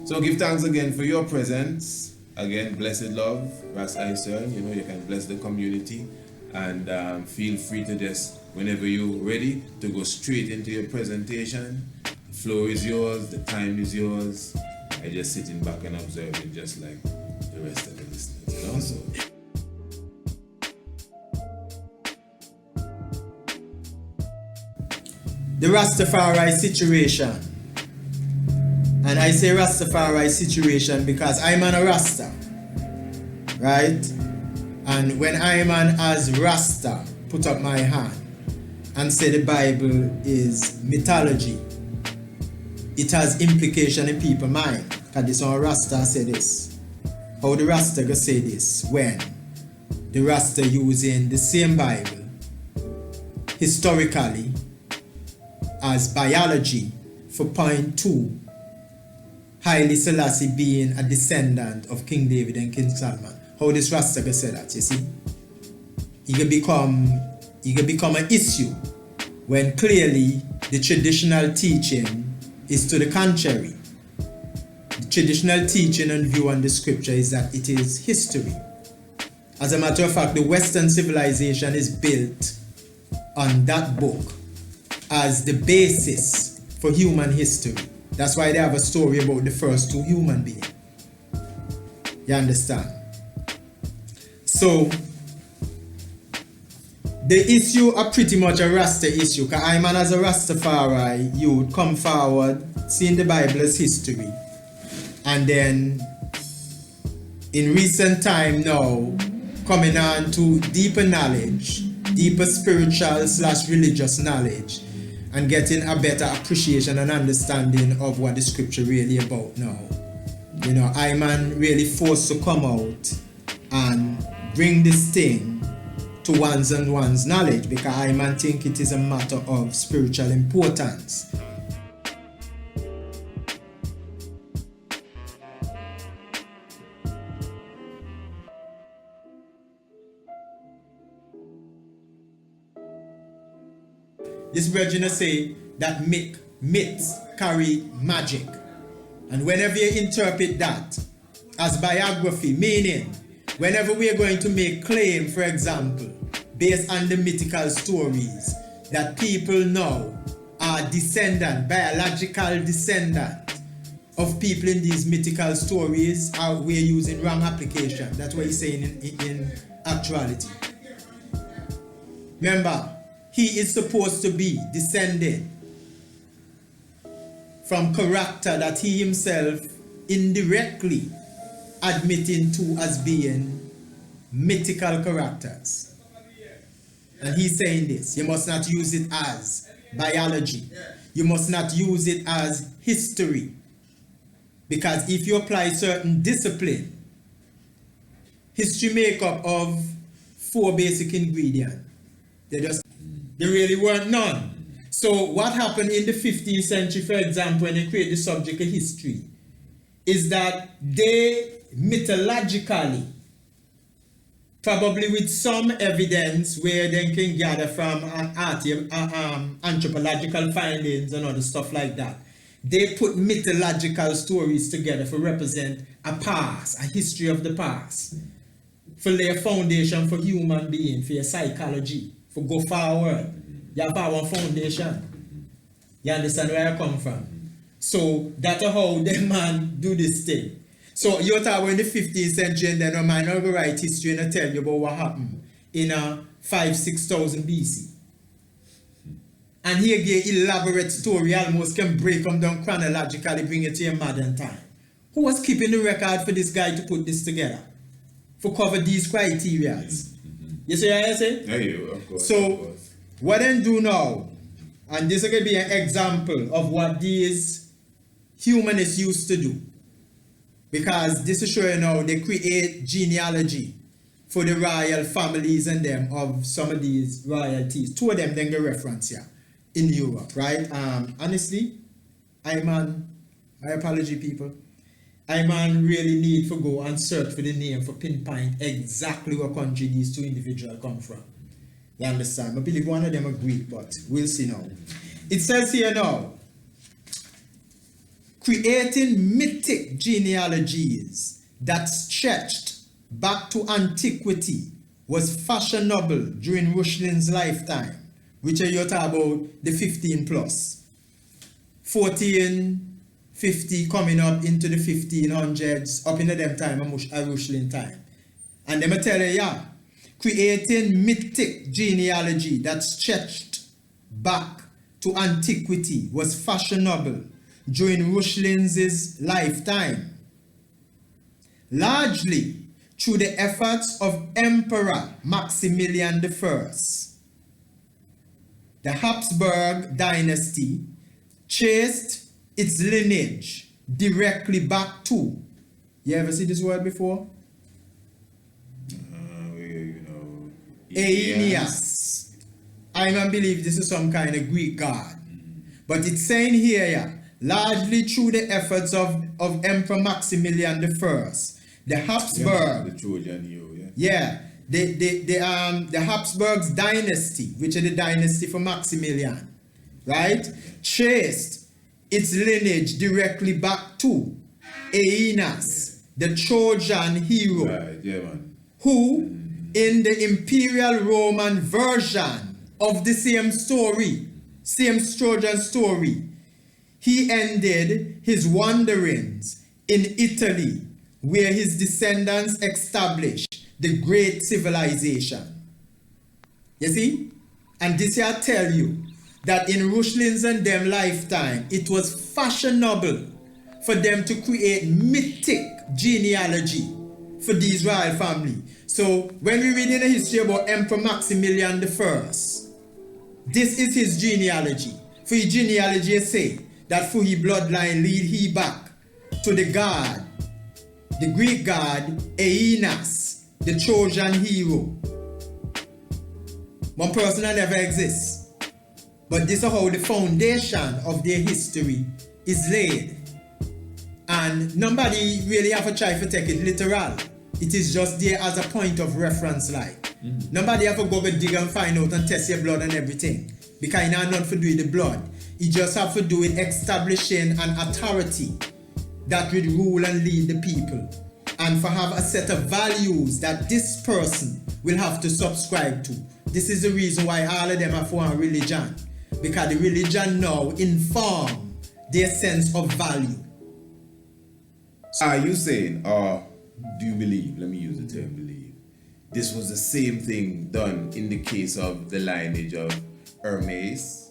So give thanks again for your presence. Again, blessed love, Ras Icern. You know, you can bless the community, and feel free to just, whenever you're ready, to go straight into your presentation. The floor is yours, the time is yours. I just sitting back and observing, just like the rest of the listeners, you know. So. The Rastafari situation. And I say Rastafari situation because I'm an Rasta, right? And when I'm an as Rasta, put up my hand and say the Bible is mythology, it has implication in people's mind. Because this one Rasta say this. How the Rasta go say this? When the Rasta using the same Bible historically as biology for point 2, Haile Selassie being a descendant of King David and King Solomon. How this Rasta can say that, you see? It can become an issue when clearly the traditional teaching is to the contrary. The traditional teaching and view on the scripture is that it is history. As a matter of fact, the Western civilization is built on that book as the basis for human history. That's why they have a story about the first 2 human beings. You understand? So, the issue are pretty much a Rasta issue. Because I'm as a Rastafari, you would come forward, seeing the Bible as history. And then, in recent time now, coming on to deeper knowledge, deeper spiritual / religious knowledge, and getting a better appreciation and understanding of what the scripture really about now. You know, I'm really forced to come out and bring this thing to one's knowledge, because I think it is a matter of spiritual importance. This brethren say that myths carry magic. And whenever you interpret that as biography, meaning whenever we are going to make claim, for example, based on the mythical stories, that people now are biological descendant of people in these mythical stories, we're using wrong application. That's what he's saying in actuality. Remember, he is supposed to be descended from character that he himself indirectly admitting to as being mythical characters. And he's saying this, you must not use it as biology. You must not use it as history. Because if you apply certain discipline, history make up of 4 basic ingredients. There really weren't none. So what happened in the 15th century, for example, when they create the subject of history, is that they mythologically, probably with some evidence where they can gather from anthropological findings and other stuff like that, they put mythological stories together to represent a past, a history of the past, for lay a foundation for human being, for your psychology, for go forward. You have our foundation. You understand where I come from? So that's how the man do this thing. So you're talking in the 15th century, and then a man will write history and tell you about what happened in 5,000-6,000 BC. And here get elaborate story, almost can break them down chronologically, bring it to your modern time. Who was keeping the record for this guy to put this together? For cover these criteria? You see what I say? Yeah, you, of course. So, of course. What they do now, and this is going to be an example of what these humanists used to do. Because this is showing how they create genealogy for the royal families and them of some of these royalties. 2 of them then get reference here in Europe, right? Honestly, my apology people, really need to go and search for the name for pinpoint exactly what country these 2 individuals come from. You understand? I believe one of them are Greek, but we'll see now. It says here now, creating mythic genealogies that stretched back to antiquity was fashionable during Rushlin's lifetime, which you're talking about the 15 plus. 1450 coming up into the 1500s, up into them time, a Rushlin time. And them tell you, yeah, creating mythic genealogy that stretched back to antiquity was fashionable during Rushlin's lifetime, largely through the efforts of Emperor Maximilian I. The Habsburg dynasty traced its lineage directly back to, you ever see this word before? Ermias. I don't believe this is some kind of Greek god. But it's saying here, yeah, largely through the efforts of Emperor Maximilian I, the Habsburg, the Trojan hero, the Habsburg's dynasty, which is the dynasty for Maximilian, right, traced its lineage directly back to Aeneas, the Trojan hero, right, yeah, man. who, in the Imperial Roman version of the same story, same Trojan story, he ended his wanderings in Italy, where his descendants established the great civilization. You see? And this here tell you that in Rushlin's and them lifetime, it was fashionable for them to create mythic genealogy for the Israel family. So when we read in the history about Emperor Maximilian I, this is his genealogy. For his genealogy say that for his bloodline lead he back to the god, the Greek god Aeneas, the Trojan hero. One person that never exists. But this is how the foundation of their history is laid. And nobody really have to try to take it literal. It is just there as a point of reference, like. Nobody have to go and dig and find out and test your blood and everything. Because you know not for doing the blood. You just have to do it establishing an authority that will rule and lead the people. And for have a set of values that this person will have to subscribe to. This is the reason why all of them have one religion. Because the religion now inform their sense of value. Are you saying, or do you believe, let me use the term believe, this was the same thing done in the case of the lineage of Ermias?